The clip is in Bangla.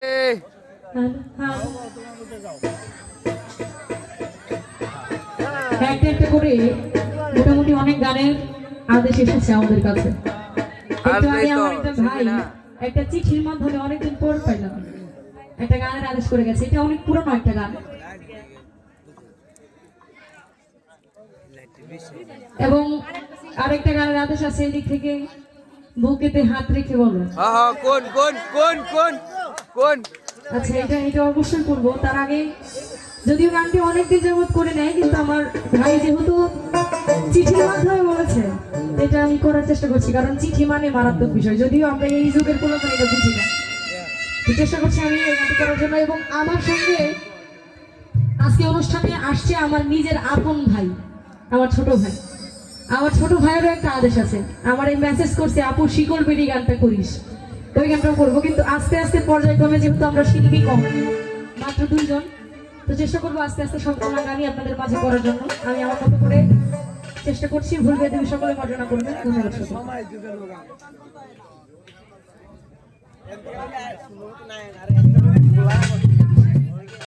একটা একটা করে মোটামুটি অনেক গানের আদেশ এসেছে আমাদের কাছে। একটু আগে আমার একটা ভাই একটা চিঠির মাধ্যমে অনেকদিন পর পাইলাম একটা গানের আদেশ করে গেছে। এটা অনেক পুরনো একটা গান এবং আরেকটা গানের আদেশ আছে এদিক থেকে, বুকেতে হাত রেখে বলো। কোন কোন কোন কোন কোন আচ্ছা, এটা অবশ্যই করবো। তার আগে যদিও গানটি অনেকদিন যাবত করে নেয়, কিন্তু আমার ভাই যেহেতু চিঠির মাধ্যমে বলেছে, এটা আমি করার চেষ্টা করছি। কারণ চিঠি মানে মারাত্মক বিষয়, যদিও আমরা এই যুগের কোনো এটা বুঝি না। চেষ্টা করছি আমি এই গানটি করার জন্য। এবং আমার সঙ্গে আজকে অনুষ্ঠানে আসছে আমার নিজের আপন ভাই, আমার ছোট ভাই। আমার ছোট ভাইয়েরও একটা আদেশ আছে, আমার এই মেসেজ করছে, আপু শিকল বেরি গানটা করিস। ওই গানটাও করবো, কিন্তু আস্তে আস্তে পর্যায়ক্রমে, যেহেতু আমরা শিল্পী কম, মাত্র 2 জন, তো চেষ্টা করবো আস্তে আস্তে সম্পূর্ণ গানই আপনাদের মাঝে করার জন্য। আমি আমার মতো করে চেষ্টা করছি, ভুল বেদে সকলে মার্জনা করবেন। ধন্যবাদ।